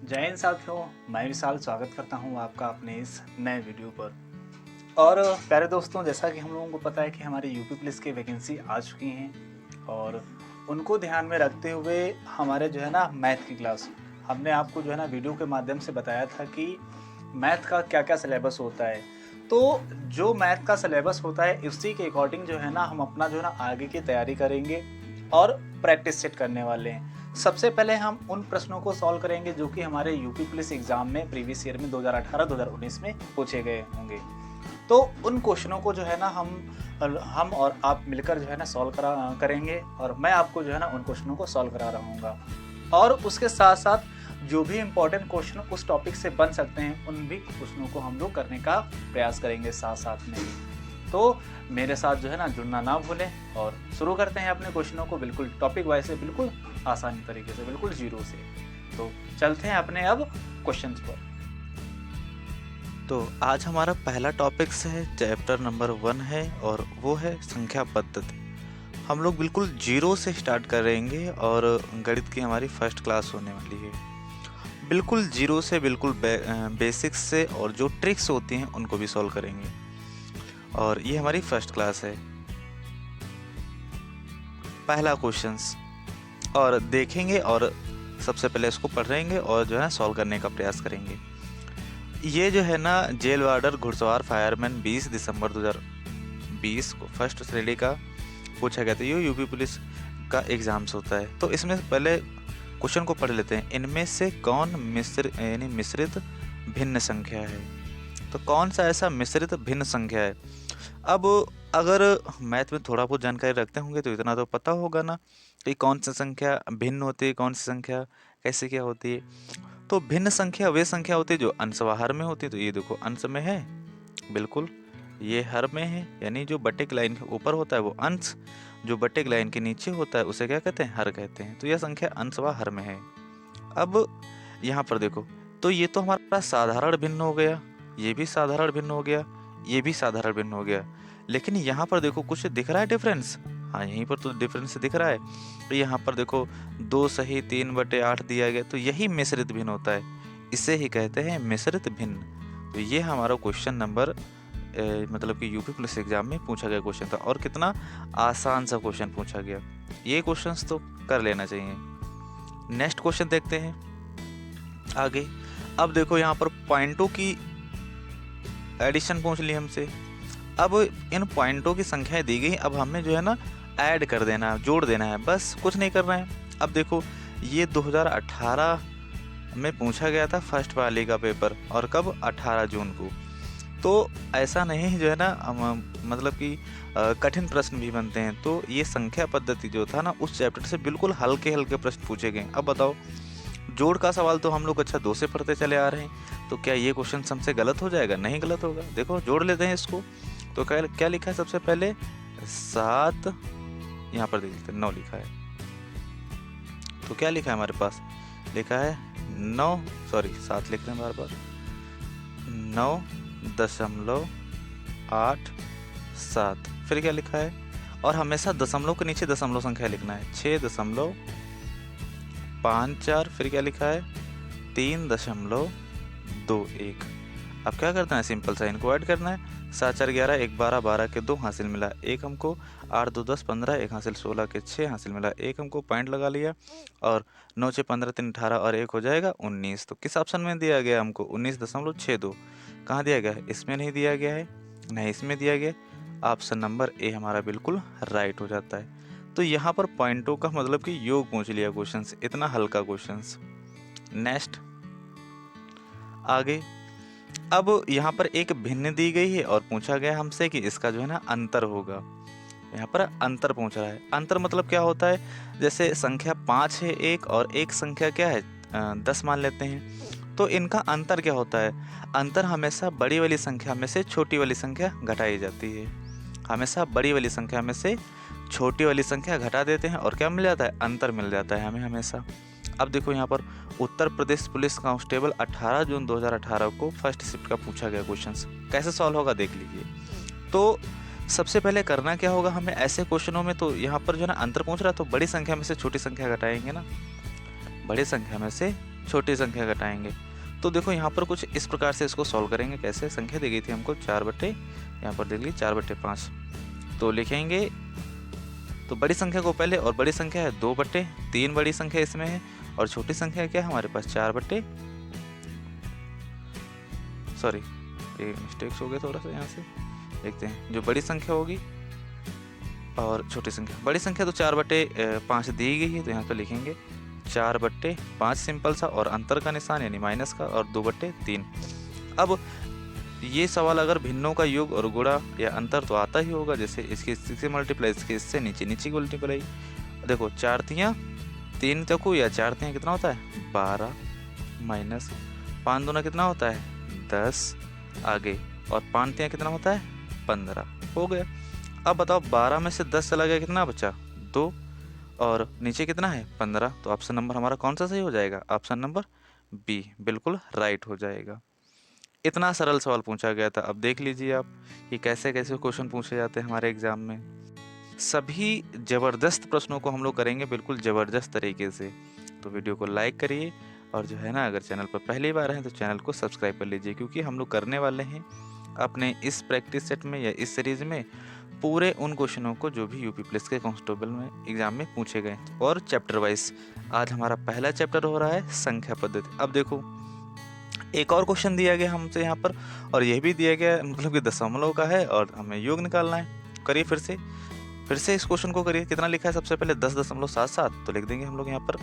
जय हिंद साथियों, मैं विशाल स्वागत करता हूं आपका अपने इस नए वीडियो पर। और प्यारे दोस्तों, जैसा कि हम लोगों को पता है कि हमारी यूपी पुलिस की वैकेंसी आ चुकी हैं और उनको ध्यान में रखते हुए हमारे जो है ना मैथ की क्लास, हमने आपको जो है ना वीडियो के माध्यम से बताया था कि मैथ का क्या क्या सिलेबस होता है। तो जो मैथ का सिलेबस होता है उसी के अकॉर्डिंग जो है ना हम अपना जो है ना आगे की तैयारी करेंगे और प्रैक्टिस सेट करने वाले हैं। सबसे पहले हम उन प्रश्नों को सॉल्व करेंगे जो कि हमारे यूपी पुलिस एग्जाम में प्रीवियस ईयर में 2018-2019 में पूछे गए होंगे। तो उन क्वेश्चनों को जो है ना हम और आप मिलकर जो है ना करेंगे और मैं आपको जो है ना उन क्वेश्चनों को सॉल्व करा रहूँगा। और उसके साथ साथ जो भी इम्पोर्टेंट क्वेश्चन उस टॉपिक से बन सकते हैं उन भी क्वेश्चनों को हम लोग करने का प्रयास करेंगे साथ साथ में ही। तो मेरे साथ जो है ना जुड़ना ना भूलें और शुरू करते हैं अपने क्वेश्चनों को बिल्कुल टॉपिक वाइज से, बिल्कुल आसानी तरीके से, बिल्कुल जीरो से। तो चलते हैं अपने अब क्वेश्चंस पर। तो आज हमारा पहला टॉपिक है, चैप्टर नंबर 1 है और वो है संख्या पद्धति। हम लोग बिल्कुल जीरो से स्टार्ट करेंगे और गणित की हमारी फर्स्ट क्लास होने वाली है। बिल्कुल जीरो से, बिल्कुल बेसिक्स से, और जो ट्रिक्स होती हैं उनको भी सॉल्व करेंगे और ये हमारी फर्स्ट क्लास है। पहला क्वेश्चंस और देखेंगे और सबसे पहले इसको पढ़ेंगे और जो है सॉल्व करने का प्रयास करेंगे। ये जो है ना जेल वार्डर घुड़सवार फायरमैन 20 दिसंबर 2020 को फर्स्ट श्रेणी का पूछा गया था। ये यूपी पुलिस का एग्जाम्स होता है। तो इसमें पहले क्वेश्चन को पढ़ लेते हैं। इनमें से कौन मिश्रित भिन्न संख्या है? तो कौन सा ऐसा मिश्रित भिन्न संख्या है? अब अगर मैथ में थोड़ा बहुत जानकारी रखते होंगे तो इतना तो पता होगा ना कि कौन सी संख्या भिन्न होती है, कौन सी संख्या कैसे क्या होती है। तो भिन्न संख्या वे संख्या होती है जो अंश व हर में होती है। तो ये देखो अंश में है, बिल्कुल ये हर में है, यानी जो बटे की लाइन के ऊपर होता है वो अंश, जो बटे की लाइन के नीचे होता है उसे क्या कहते हैं? हर कहते हैं। तो यह संख्या अंश व हर में है। अब यहाँ पर देखो, तो ये तो हमारा साधारण भिन्न हो गया, ये भी साधारण भिन्न हो गया, ये भी साधारण भिन्न हो गया। लेकिन यहाँ पर देखो कुछ दिख रहा है डिफरेंस। हाँ, यहीं पर तो डिफरेंस दिख रहा है। तो यहाँ पर देखो 2 सही 3/8 दिया गया, तो यही मिश्रित भिन्न होता है। इसे ही कहते हैं मिश्रित भिन्न। तो ये हमारा क्वेश्चन नंबर मतलब कि यूपी पुलिस एग्जाम में पूछा गया क्वेश्चन था और कितना आसान सा क्वेश्चन पूछा गया। ये क्वेश्चंस तो कर लेना चाहिए। नेक्स्ट क्वेश्चन देखते हैं आगे। अब देखो यहाँ पर पॉइंटों की एडिशन पूछ ली हमसे। अब इन पॉइंटों की संख्याएं दी गई, अब हमें जो है ना ऐड कर देना है, जोड़ देना है, बस कुछ नहीं करना है। अब देखो ये 2018 में पूछा गया था फर्स्ट वाले का पेपर, और कब? 18 जून को। तो ऐसा नहीं जो है ना मतलब कि कठिन प्रश्न भी बनते हैं। तो ये संख्या पद्धति जो था ना उस चैप्टर से बिल्कुल हल्के हल्के प्रश्न पूछे गए। अब बताओ, जोड़ का सवाल तो हम लोग अच्छा 2 से पढ़ते चले आ रहे हैं, तो क्या ये क्वेश्चन हमसे गलत हो जाएगा? नहीं गलत होगा। देखो जोड़ लेते हैं इसको। तो क्या लिखा है सबसे पहले? 7, यहाँ पर देख लेते हैं 9 लिखा है। तो क्या लिखा है हमारे पास? लिखा है 9, सॉरी 7 लिख रहे हैं बार बार, 9.87। फिर क्या लिखा है? और हमेशा दशमलव के नीचे दशमलव संख्या लिखना है, 6.54। फिर क्या लिखा है? 3.21। अब क्या करना है? सिंपल सा इनको ऐड करना है। 7 4 11, 1 12, 12 के 2 हासिल मिला 1 हमको, 8 2 10 15, 1 हासिल 16 के 6 हासिल मिला 1 हमको, पॉइंट लगा लिया। और 9 6 15 3 18 और 1 हो जाएगा 19। तो किस ऑप्शन में दिया गया हमको? 19.62। कहाँ दिया गया है? इसमें नहीं दिया गया है, नहीं इसमें दिया गया। ऑप्शन नंबर ए हमारा बिल्कुल राइट हो जाता है। तो यहाँ पर पॉइंटों का मतलब कि योग पूछ लिया क्वेश्चन, इतना हल्का क्वेश्चन। नेक्स्ट आगे। अब यहाँ पर एक भिन्न दी गई है और पूछा गया हमसे कि इसका जो है ना अंतर होगा। यहाँ पर अंतर पूछ रहा है। अंतर मतलब क्या होता है? जैसे संख्या 5 है एक, और एक संख्या क्या है 10 मान लेते हैं। तो इनका अंतर क्या होता है? अंतर हमेशा बड़ी वाली संख्या में से छोटी वाली संख्या घटाई जाती है। हमेशा बड़ी वाली संख्या में से छोटी वाली संख्या घटा देते हैं और क्या मिल जाता है? अंतर मिल जाता है हमें हमेशा। अब देखो यहाँ पर उत्तर प्रदेश पुलिस कांस्टेबल 18 जून 2018 को फर्स्ट शिफ्ट का पूछा गया क्वेश्चन, कैसे सॉल्व होगा देख लीजिए। तो सबसे पहले करना क्या होगा हमें ऐसे क्वेश्चनों में? तो यहाँ पर जो है ना अंतर पूछ रहा है, तो बड़ी संख्या में से छोटी संख्या घटाएंगे ना, बड़ी संख्या में से छोटी संख्या घटाएंगे। तो देखो यहाँ पर कुछ इस प्रकार से इसको सॉल्व करेंगे। कैसे? संख्या दी गई थी हमको 4/, यहाँ पर देख लीजिए 4/5। तो लिखेंगे, तो बड़ी संख्या को पहले, और बड़ी संख्या है 2/3 बड़ी संख्या इसमें है, और छोटी संख्या क्या है हमारे पास 4/, सॉरी ये मिस्टेक्स हो गए थोड़ा सा, यहाँ से देखते हैं। जो बड़ी संख्या होगी और छोटी संख्या, बड़ी संख्या तो 4/5 दी गई है, तो यहाँ पर लिखेंगे 4/5 सिंपल सा, और अंतर का निशान यानी माइनस का, और 2/3। अब ये सवाल अगर भिन्नों का योग और गुणा या अंतर तो आता ही होगा, जैसे इसके इससे मल्टीप्लाई, इसके इससे, नीचे नीचे की मल्टीप्लाई। देखो 4 तियाँ 3 चौको, या 4 तियाँ कितना होता है 12, माइनस 5 दूना कितना होता है 10, आगे, और 5 तियाँ कितना होता है 15, हो गया। अब बताओ 12 में से 10 चला गया, कितना बचा 2, और नीचे कितना है 15। तो ऑप्शन नंबर हमारा कौन सा सही हो जाएगा? ऑप्शन नंबर बी बिल्कुल राइट हो जाएगा। इतना सरल सवाल पूछा गया था। अब देख लीजिए आप कि कैसे कैसे क्वेश्चन पूछे जाते हैं हमारे एग्जाम में। सभी ज़बरदस्त प्रश्नों को हम लोग करेंगे बिल्कुल ज़बरदस्त तरीके से। तो वीडियो को लाइक करिए, और जो है ना, अगर चैनल पर पहली बार हैं तो चैनल को सब्सक्राइब कर लीजिए, क्योंकि हम लोग करने वाले हैं अपने इस प्रैक्टिस सेट में या इस सीरीज़ में पूरे उन क्वेश्चनों को जो भी यूपी पुलिस के कांस्टेबल में एग्जाम में पूछे गए, और चैप्टर वाइज। आज हमारा पहला चैप्टर हो रहा है संख्या पद्धति। अब देखो एक और क्वेश्चन दिया गया हमसे यहाँ पर, और यह भी दिया गया मतलब कि दशमलव का है, और हमें योग निकालना है। करिए फिर से इस क्वेश्चन को करिए। कितना लिखा है सबसे पहले 10.77, तो लिख देंगे हम लोग यहाँ पर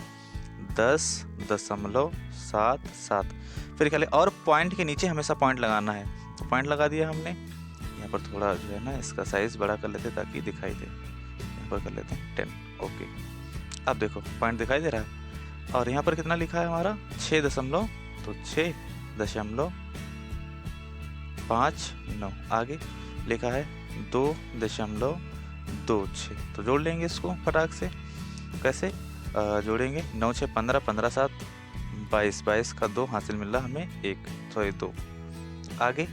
10.77। फिर क्या, और पॉइंट के नीचे हमेशा पॉइंट लगाना है, तो पॉइंट लगा दिया हमने। यहाँ पर थोड़ा जो है ना इसका साइज बड़ा कर लेते ताकि दिखाई दे। यहाँ पर कर लेते हैं 10, ओके। अब देखो पॉइंट दिखाई दे रहा है, और यहाँ पर कितना लिखा है हमारा 6 तो 6.59। आगे लिखा है 2.26, तो जोड़ लेंगे इसको फटाक से। कैसे जोड़ेंगे? 9 6 15, 15 7 22, 22 का 2 हासिल मिल रहा हमें 2। आगे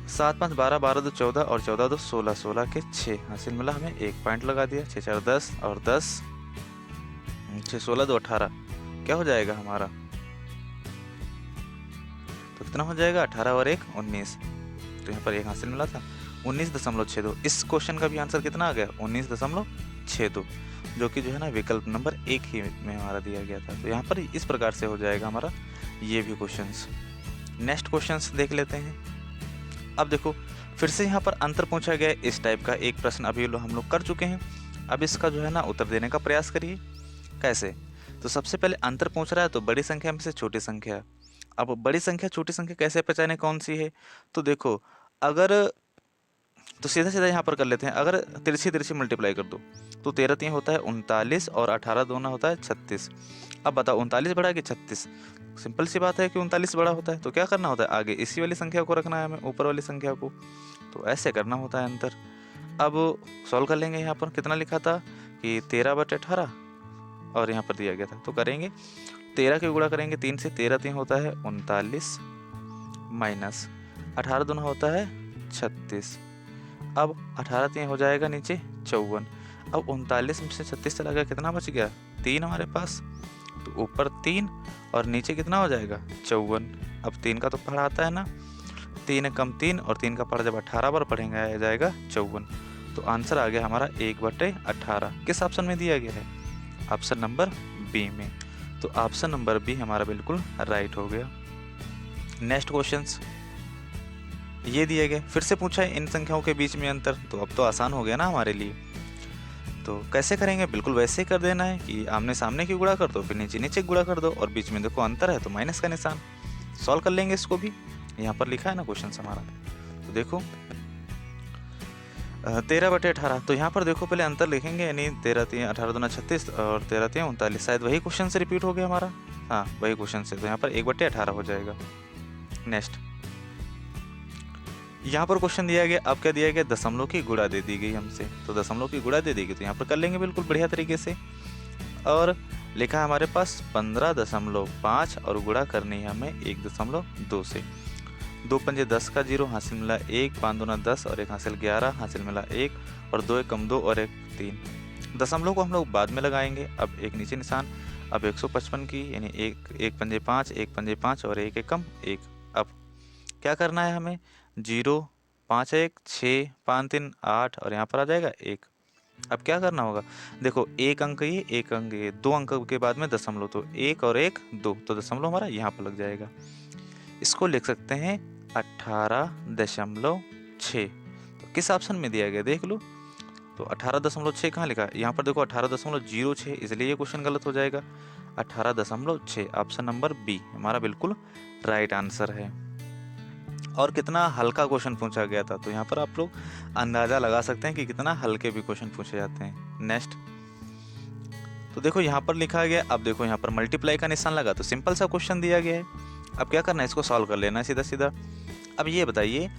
7 5 12, 12 2 14, और 14 2 16, 16 के 6 हासिल मिला हमें 1। पॉइंट लगा दिया। 6 4 10, और 10 6 16 2 18, क्या हो जाएगा हमारा? तो कितना हो जाएगा? 18 और 1 19। तो यहाँ पर 1 हासिल मिला था 19.62। इस क्वेश्चन का भी आंसर कितना आ गया? 19.62, जो कि जो है ना विकल्प नंबर 1 ही में हमारा दिया गया था। तो यहाँ पर इस प्रकार से हो जाएगा हमारा ये भी क्वेश्चंस। नेक्स्ट क्वेश्चंस देख लेते हैं। अब देखो फिर से यहाँ पर अंतर पूछा गया है इस टाइप का एक प्रश्न अभी हम लोग कर चुके हैं। अब इसका जो है ना उत्तर देने का प्रयास करिए। कैसे? तो सबसे पहले अंतर पूछ रहा है, तो बड़ी संख्या में से छोटी संख्या। अब बड़ी संख्या छोटी संख्या कैसे पहचाने कौन सी है? तो देखो अगर, तो सीधा सीधा यहाँ पर कर लेते हैं। अगर तिरछी तिरछी मल्टीप्लाई कर दो तो 13 3 होता है 39, और 18 दूना होता है 36। अब बताओ 39 बड़ा कि 36? सिंपल सी बात है कि 39 बड़ा होता है। तो क्या करना होता है? आगे इसी वाली संख्या को रखना है हमें, ऊपर वाली संख्या को। तो ऐसे करना होता है अंतर। अब सॉल्व कर लेंगे। यहाँ पर कितना लिखा था कि 13/18, और यहाँ पर दिया गया था। तो करेंगे 13 के गुणा करेंगे 3 से, 13 3 होता है 39, माइनस 18 दूना होता है 36। अब 18 3 हो जाएगा नीचे 54। अब 39 में से 36 चला गया, कितना बच गया? 3 हमारे पास। तो ऊपर 3 और नीचे कितना हो जाएगा? 54। अब 3 का तो पढ़ा आता है ना, 3 कम 3, और 3 का पढ़ा जब 18 बार पढ़ेंगे आ जाएगा 54। तो आंसर आ गया हमारा 1/18। किस ऑप्शन में दिया गया है? ऑप्शन नंबर बी में। तो ऑप्शन नंबर बी हमारा बिल्कुल राइट हो गया। नेक्स्ट क्वेश्चंस ये दिए गए, फिर से पूछा है इन संख्याओं के बीच में अंतर। तो अब तो आसान हो गया ना हमारे लिए। तो कैसे करेंगे? बिल्कुल वैसे ही कर देना है कि आमने सामने की गुणा कर दो, फिर नीचे नीचे गुणा कर दो, और बीच में देखो अंतर है तो माइनस का निशान। सॉल्व कर लेंगे इसको भी। यहाँ पर लिखा है ना क्वेश्चन हमारा। तो देखो 13/18। तो यहाँ पर देखो पहले अंतर लिखेंगे, यानी 13 3 18 दूना 36, और 13 3 39। शायद वही क्वेश्चन से रिपीट हो गया हमारा। हाँ वही क्वेश्चन से। तो यहाँ पर 1/18 हो जाएगा। नेक्स्ट यहाँ पर क्वेश्चन दिया गया। अब क्या दिया गया? दशमलव की गुणा दे दी गई हमसे। तो दशमलव की गुणा दे दी गई, तो यहाँ पर कर लेंगे बिल्कुल बढ़िया तरीके से। और लिखा है हमारे पास 15.5, और गुणा करनी है हमें 1.2 से। 2 पंजे 10 का 0 हासिल मिला 1, 5 दूना 10, और 1 हासिल 11 हासिल मिला 1, और 2 1 कम 2, और 1 3। दशमलव को हम लोग बाद में लगाएंगे। अब एक नीचे निशान, अब 155 की यानी एक पंजे 5, एक पंजे 5 और एक एकम 1। अब क्या करना है हमें, 0 5 1 6 5 3 8 और यहाँ पर आ जाएगा 1। अब क्या करना होगा, देखो एक अंक ये, एक अंक ये, 2 अंक के बाद में दशमलव, तो 1 और 1 2, तो दशमलव हमारा यहाँ पर लग जाएगा। इसको लिख सकते हैं 18.6। तो किस ऑप्शन में दिया गया देख लो, तो 18.6 कहाँ लिखा है, यहाँ पर देखो 18.06, इसलिए ये क्वेश्चन गलत हो जाएगा। 18.6 ऑप्शन नंबर बी हमारा बिल्कुल राइट आंसर है। और कितना हल्का क्वेश्चन पूछा गया था, तो यहाँ पर आप लोग अंदाजा लगा सकते हैं कि कितना हल्के भी क्वेश्चन पूछे जाते हैं। नेक्स्ट, तो देखो यहाँ पर लिखा गया, अब देखो यहाँ पर मल्टीप्लाई का निशान लगा, तो सिंपल सा क्वेश्चन दिया गया है। अब क्या करना है, इसको सॉल्व कर लेना है सीधा सीधा। अब ये बताइए,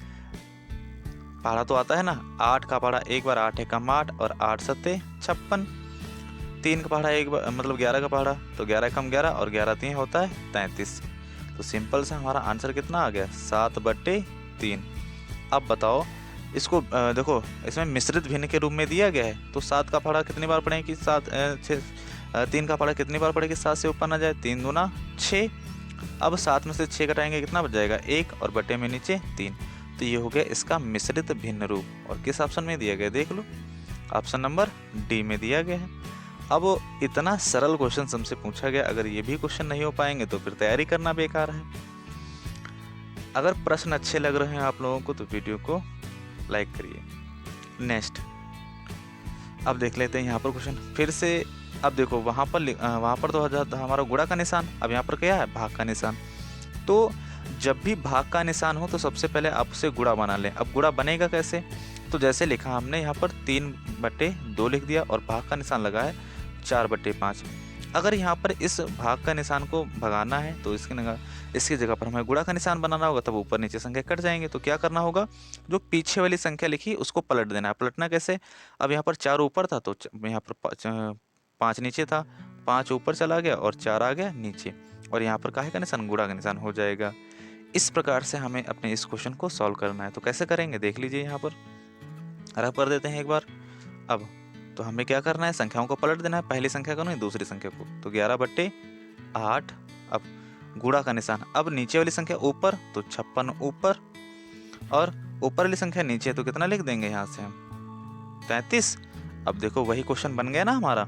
पहाड़ा तो आता है ना, 8 का पहाड़ा एक बार 8 एकम 8 और 8 सत्ते 56। 3 का पहाड़ा एक बार मतलब 11 का पहाड़ा, तो 11 एकम 11 और 11 3 होता है 33। तो सिंपल सा हमारा आंसर कितना आ गया, 7/3। अब बताओ इसको, देखो इसमें मिश्रित भिन्न के रूप में दिया गया है, तो 7 का पहाड़ा कितनी बार पढ़ें कि 3 का पहाड़ा कितनी बार पढ़े कि 7 से ऊपर ना जाए, 3 दूना 6। अब 7 में से 6 घटाएंगे कितना बच जाएगा, 1 और बटे में नीचे 3। तो ये हो गया इसका मिश्रित भिन्न रूप। और किस ऑप्शन में दिया गया देख लो, ऑप्शन नंबर डी में दिया गया है। अब इतना सरल क्वेश्चन हमसे पूछा गया, अगर ये भी क्वेश्चन नहीं हो पाएंगे तो फिर तैयारी करना बेकार है। अगर प्रश्न अच्छे लग रहे हैं आप लोगों को तो वीडियो को लाइक करिए। नेक्स्ट, अब देख लेते हैं यहाँ पर क्वेश्चन फिर से। अब देखो वहाँ पर तो हमारा गुणा का निशान, अब यहाँ पर क्या है, भाग का निशान। तो जब भी भाग का निशान हो तो सबसे पहले आप उसे गुणा बना लें। अब गुणा बनेगा कैसे, तो जैसे लिखा हमने यहाँ पर 3/2 लिख दिया और भाग का निशान लगा है 4/5। अगर यहाँ पर इस भाग का निशान को भगाना है तो इसकी जगह पर हमें गुणा का निशान बनाना होगा, तब ऊपर नीचे संख्या कट जाएंगे। तो क्या करना होगा, जो पीछे वाली संख्या लिखी उसको पलट देना है। पलटना कैसे, अब यहाँ पर 4 ऊपर था तो यहाँ पर 5 नीचे था, 5 ऊपर चला गया और 4 आ गया नीचे, और यहाँ पर काहे का निशान, गुणा का निशान हो जाएगा। इस प्रकार से हमें अपने इस क्वेश्चन को सॉल्व करना है। तो कैसे करेंगे देख लीजिए, यहाँ पर रब कर देते हैं एक बार। अब तो हमें क्या करना है, संख्याओं को पलट देना है, पहली संख्या को नहीं दूसरी संख्या को, तो 11/8। अब गुणा का निशान, अब नीचे वाली संख्या ऊपर तो 56 ऊपर, और ऊपर वाली संख्या नीचे, तो कितना लिख देंगे यहाँ से हम, 33। अब देखो वही क्वेश्चन बन गया ना हमारा,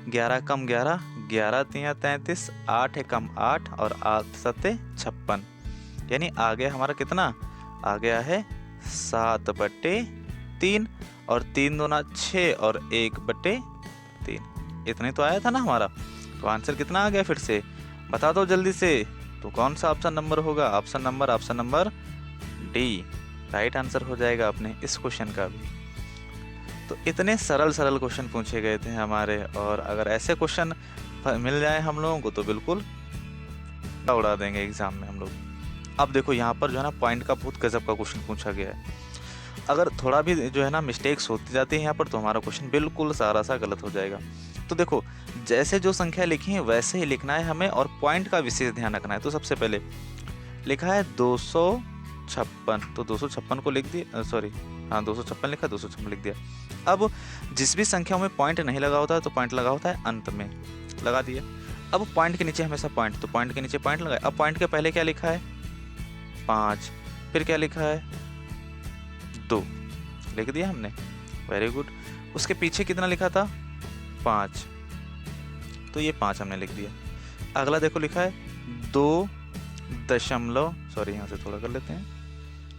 11 कम 11, 11 3 33, 8 एकम 8 और 8 सत्ते 56, यानी आ गया हमारा कितना, आ गया है 7/3 और 3 दूना 6 और 1/3। इतने तो आया था ना हमारा। तो आंसर कितना आ गया फिर से बता दो जल्दी से, तो कौन सा ऑप्शन नंबर होगा, option number D right answer हो जाएगा अपने इस क्वेश्चन का भी। तो इतने सरल क्वेश्चन पूछे गए थे हमारे, और अगर ऐसे क्वेश्चन मिल जाए हम लोगों को तो बिल्कुल उड़ा देंगे एग्जाम में हम लोग। अब देखो यहाँ पर जो है ना पॉइंट का बहुत गजब का क्वेश्चन पूछा गया है। अगर थोड़ा भी जो है ना मिस्टेक्स होती जाती है यहाँ पर, तो हमारा क्वेश्चन बिल्कुल सारा सा गलत हो जाएगा। तो देखो जैसे जो संख्या लिखी है वैसे ही लिखना है हमें, और पॉइंट का विशेष ध्यान रखना है। तो सबसे पहले लिखा है 256, तो 256 को लिख दिया, सॉरी हाँ 256 लिखा, 256 लिख दिया। अब जिस भी संख्या में पॉइंट नहीं लगा होता है तो पॉइंट लगा होता है अंत में, लगा दिया। अब पॉइंट के नीचे हमेशा पॉइंट, तो पॉइंट के नीचे पॉइंट लगाए। अब पॉइंट के पहले क्या लिखा है, 5, फिर क्या लिखा है 2, लिख दिया हमने, वेरी गुड। उसके पीछे कितना लिखा था 5, तो ये 5 हमने लिख दिया। अगला देखो लिखा है 2 दशमलव, सॉरी यहाँ से थोड़ा कर लेते हैं,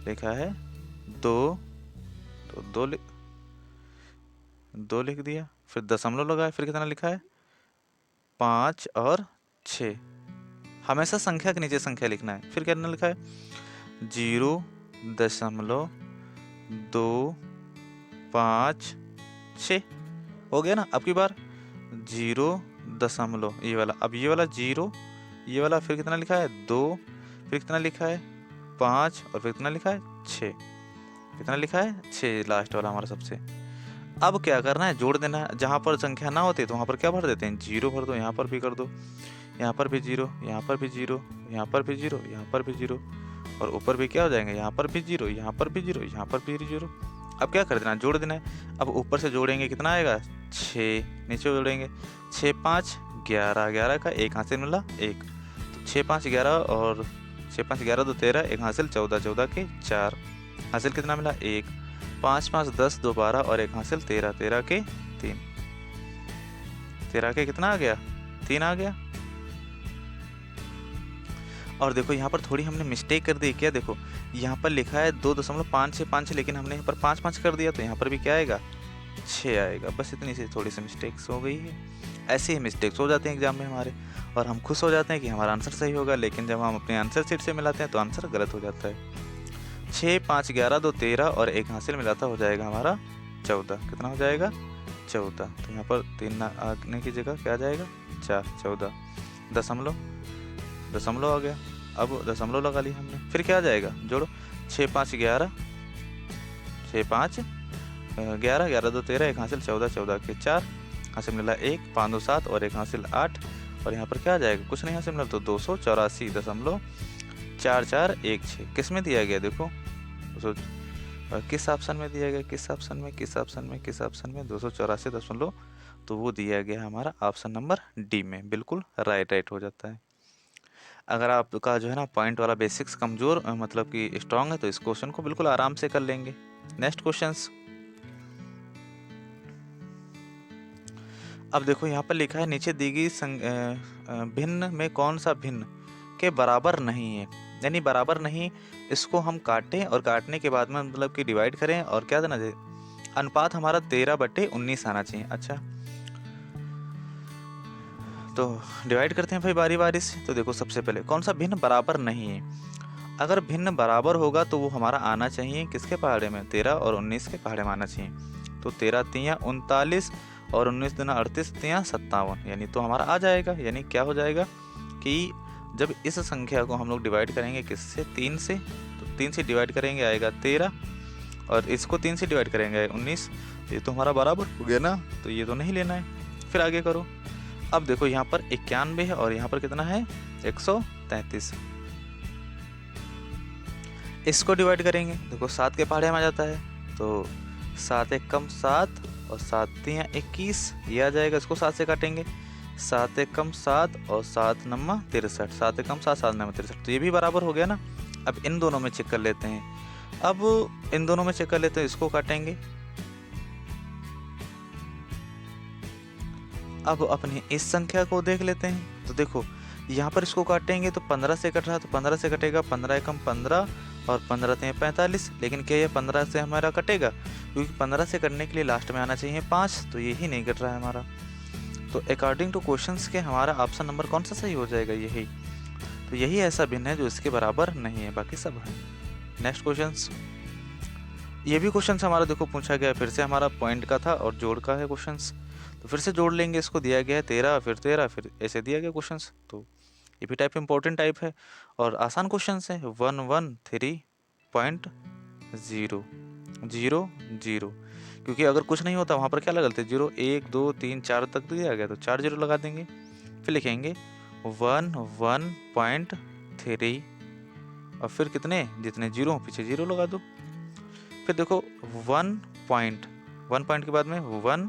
लिखा है 2, तो 2 लिख दिया, फिर दशमलव लगाया, फिर कितना लिखा है 5 और 6। हमेशा संख्या के नीचे संख्या लिखना है। फिर कितना लिखा है 0.256 हो गया ना। अब की बार 0 दशमलव ये वाला, अब ये वाला 0, ये वाला, फिर कितना लिखा है 2, फिर कितना लिखा है 5 और फिर कितना लिखा है 6, कितना लिखा है 6 लास्ट वाला हमारा सबसे। अब क्या करना है, जोड़ देना है। जहाँ पर संख्या ना होती तो वहाँ पर क्या भर देते हैं, 0 भर दो, यहाँ पर भी कर दो, यहाँ पर भी 0, यहाँ पर भी 0, यहाँ पर भी 0, यहाँ पर भी 0, और ऊपर भी क्या हो जाएंगे, यहाँ पर भी 0, यहाँ पर भी 0, यहाँ पर भी 0। अब क्या कर देना, जोड़ देना है। अब ऊपर से जोड़ेंगे कितना आएगा 6 नीचे जोड़ेंगे, 6 5 11, 11 का 1 हासिल मिला 1, तो 6 5 11 और 6 5 11 2 13, 1 हासिल 14, 14 के 4 हासिल कितना मिला 1, 5 5 10 2 12 और 1 हासिल 13, 13 के 3, 13 के कितना आ गया 3 आ गया। और देखो यहाँ पर थोड़ी हमने मिस्टेक कर दी, क्या देखो यहाँ पर लिखा है 2.565, लेकिन हमने यहाँ पर 5 5 कर दिया, तो यहाँ पर भी क्या आएगा 6 आएगा। बस इतनी सी थोड़ी सी मिस्टेक्स हो गई है। ऐसे ही मिस्टेक्स हो जाते हैं एग्जाम में हमारे, और हम खुश हो जाते हैं कि हमारा आंसर सही होगा, लेकिन जब हम अपने आंसर शीट से मिलाते हैं तो आंसर गलत हो जाता है। 6 5 11 2 13 और 1 हासिल मिलाता हो जाएगा हमारा 14, कितना हो जाएगा 14, तो यहाँ पर 3 आने की जगह क्या आ जाएगा 4, 14, दशमलव दशमलव आ गया। अब दशमलव लगा लिया हमने, फिर क्या आ जाएगा जोड़ो, 6 5 11, 6 5 11, 11 2 13, 1 हासिल 14, 14 के 4 हासिल मिला 1, 5 2 7 और 1 हासिल 8, और यहाँ पर क्या आ जाएगा कुछ नहीं हासिल मिला, तो 284.4416 किस में दिया गया देखो, किस ऑप्शन में दिया गया, किस ऑप्शन में 284, तो वो दिया गया हमारा ऑप्शन नंबर डी में, बिल्कुल राइट हो जाता है। अगर आपका जो है ना पॉइंट वाला बेसिक्स कमज़ोर मतलब कि स्ट्रांग है, तो इस क्वेश्चन को बिल्कुल आराम से कर लेंगे। नेक्स्ट क्वेश्चंस, अब देखो यहाँ पर लिखा है नीचे दी गई भिन्न में कौन सा भिन्न के बराबर नहीं है, यानी बराबर नहीं, इसको हम काटें और काटने के बाद में मतलब कि डिवाइड करें और क्या देना चाहिए, अनुपात हमारा 13/19 आना चाहिए। अच्छा, तो डिवाइड करते हैं भाई बारी बारी से। तो देखो सबसे पहले कौन सा भिन्न बराबर नहीं है, अगर भिन्न बराबर होगा तो वो हमारा आना चाहिए किसके पहाड़े में, 13 और 19 के पहाड़े में आना चाहिए। तो 13 3 39 और 19 दूना 38 3 57, यानी तो हमारा आ जाएगा। यानी क्या हो जाएगा कि जब इस संख्या को हम लोग डिवाइड करेंगे किससे, 3 से, तो 3 से डिवाइड करेंगे आएगा 13, और इसको 3 से डिवाइड करेंगे 19, ये तो हमारा बराबर हो गया ना, तो ये तो नहीं लेना है। फिर आगे करो, अब देखो यहाँ पर 91 है और यहाँ पर कितना है 133, इसको डिवाइड करेंगे, देखो 7 के पहाड़े में आ जाता है, तो 7 1 कम 7 और 7 3 21, ये आ जाएगा। इसको 7 से काटेंगे, 7 1 कम 7 और 7 9 63, 7 1 कम 7 7 9 63, तो ये भी बराबर हो गया ना। अब इन दोनों में चेक कर लेते हैं, इसको काटेंगे। अब अपनी इस संख्या को देख लेते हैं, तो देखो यहाँ पर इसको काटेंगे तो 15 से कट रहा है, तो 15 से कटेगा 15 एकम 15 और 15 3 45, लेकिन क्या ये 15 से हमारा कटेगा, क्योंकि 15 से कटने के लिए लास्ट में आना चाहिए 5, तो यही नहीं कट रहा है हमारा। तो अकॉर्डिंग टू क्वेश्चंस के हमारा ऑप्शन नंबर कौन सा सही हो जाएगा, यही। तो यही ऐसा भिन्न है जो इसके बराबर नहीं है, बाकी सब है। नेक्स्ट क्वेश्चंस, ये भी क्वेश्चंस हमारा देखो पूछा गया, फिर से हमारा पॉइंट का था और जोड़ का है क्वेश्चंस, तो फिर से जोड़ लेंगे। इसको दिया गया है 13 फिर ऐसे दिया गया क्वेश्चंस, तो ये भी टाइप इंपॉर्टेंट टाइप है और आसान क्वेश्चंस है। 113.000, क्योंकि अगर कुछ नहीं होता वहाँ पर क्या लगाते 0 1 2 3 4 तक दिया गया, तो 4 0 लगा देंगे। फिर लिखेंगे 1 और फिर कितने जितने जीरो पीछे 0 लगा दो। फिर देखो 1 पॉइंट के बाद में 1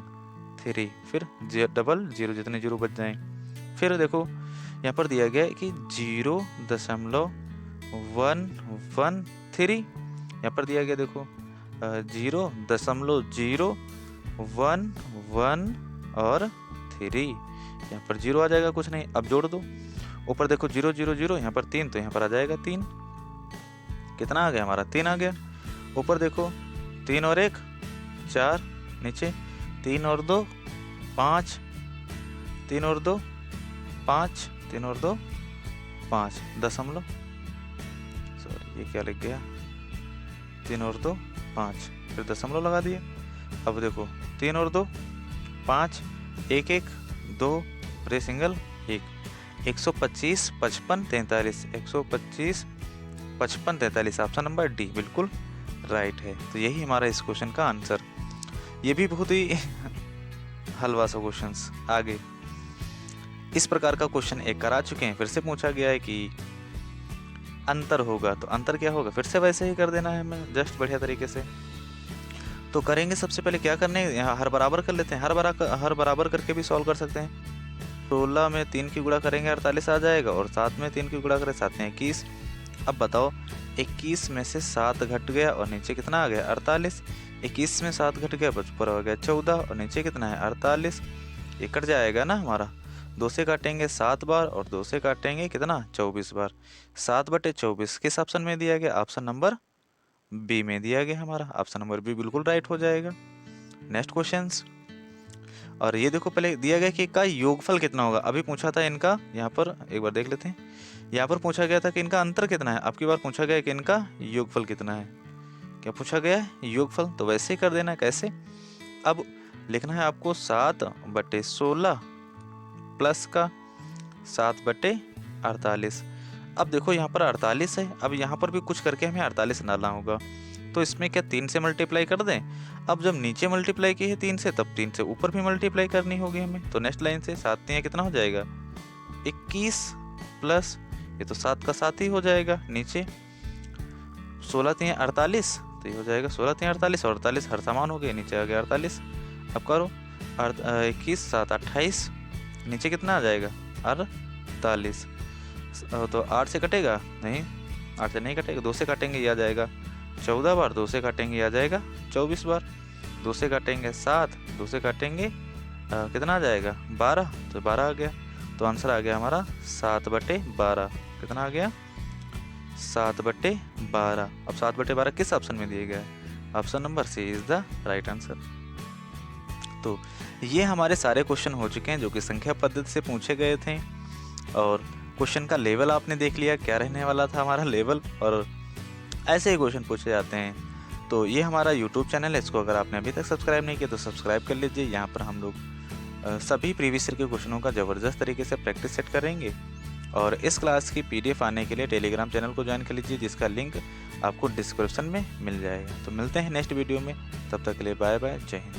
3, फिर 0 जितने 0 बच जाएं। फिर देखो यहाँ पर दिया गया है कि 0.113, यहाँ पर दिया गया देखो 0.011 और 3, यहाँ पर 0 आ जाएगा, कुछ नहीं। अब जोड़ दो, ऊपर देखो 0 0 0, यहाँ पर 3, तो यहाँ पर आ जाएगा 3, कितना आ गया हमारा 3 आ गया। ऊपर देखो 3 और 1 4, नीचे 3 और 2 5, 3 और 2 5, 3 और 2 5, दशमलव, सॉरी ये क्या लिख गया, 3 और 2 5, फिर दशमलव लगा दिए। अब देखो 3 और 2 5, 1 1 2 रे सिंगल 1, 125 55 43, 125 55 43, ऑप्शन नंबर डी बिल्कुल राइट है। तो यही हमारा इस क्वेश्चन का आंसर। ये भी बहुत ही हलवा सा क्वेश्चंस। आगे इस प्रकार का क्वेश्चन एक करा चुके हैं, फिर से पूछा गया है कि अंतर होगा, तो अंतर क्या होगा, फिर से वैसे ही कर देना है हमें जस्ट बढ़िया तरीके से। तो करेंगे सबसे पहले क्या करने हैं, यहाँ हर बराबर कर लेते हैं। हर बराबर करके भी सॉल्व कर सकते हैं। 16 में 3 की गुणा करेंगे 48 आ जाएगा, और 7 में 3 की गुणा करें 7 में 21। अब बताओ 21 में से 7 घट गया और नीचे कितना आ गया 48। 21 में 7 घट गया, ऊपर हो गया 14 और नीचे कितना है 48। ये कट जाएगा ना हमारा। 2 से काटेंगे 7 बार और 2 से काटेंगे कितना 24 बार। 7/24 किस ऑप्शन में दिया गया, ऑप्शन नंबर बी में दिया गया हमारा। ऑप्शन नंबर बी बिल्कुल राइट हो जाएगा। नेक्स्ट क्वेश्चंस, और ये देखो पहले दिया गया कि का योगफल कितना होगा। अभी पूछा था इनका, यहाँ पर एक बार देख लेते हैं। यहाँ पर पूछा गया था कि इनका अंतर कितना है, अब की बार पूछा गया कि इनका योगफल कितना है। क्या पूछा गया है, योगफल। तो वैसे ही कर देना है। कैसे, अब लिखना है आपको 7/16 प्लस का 7/48। अब देखो यहाँ पर 48 है, अब यहाँ पर भी कुछ करके हमें 48 डालना होगा। तो इसमें क्या 3 से मल्टीप्लाई कर दें। अब जब नीचे मल्टीप्लाई की है 3 से, तब 3 से ऊपर भी मल्टीप्लाई करनी होगी हमें। तो नेक्स्ट लाइन से 7 3 कितना हो जाएगा 21 प्लस ये तो 7 का 7 ही हो जाएगा। नीचे 16 3 48, तो ये हो जाएगा 16 3 48 और 48 हर समान हो गए, नीचे आ गया 48। अब करो 21 7 28, नीचे कितना आ जाएगा 48। तो 8 से कटेगा नहीं, 8 से नहीं कटेगा, 2 से काटेंगे ये आ जाएगा 14 बार, 2 से काटेंगे ये आ जाएगा 24 बार, 2 से काटेंगे 7, 2 से काटेंगे कितना आ जाएगा 12, तो 12 आ गया। तो आंसर आ गया हमारा 7/12। कितना आ गया 7/12। अब 7/12 किस ऑप्शन में दिया गया है, option number C is the right answer. तो ये हमारे सारे क्वेश्चन हो चुके हैं जो कि संख्या पद्धति से पूछे गए थे, और क्वेश्चन का लेवल आपने देख लिया क्या रहने वाला था हमारा लेवल, और ऐसे ही क्वेश्चन पूछे जाते हैं। तो ये हमारा यूट्यूब चैनल है, इसको अगर आपने अभी तक सब्सक्राइब नहीं किया तो सब्सक्राइब कर लीजिए। यहाँ पर हम लोग सभी प्रीवियस ईयर के क्वेश्चनों का ज़बरदस्त तरीके से प्रैक्टिस सेट करेंगे। और इस क्लास की PDF आने के लिए टेलीग्राम चैनल को ज्वाइन कर लीजिए, जिसका लिंक आपको डिस्क्रिप्शन में मिल जाएगा। तो मिलते हैं नेक्स्ट वीडियो में, तब तक के लिए बाय बाय, जय हिंद।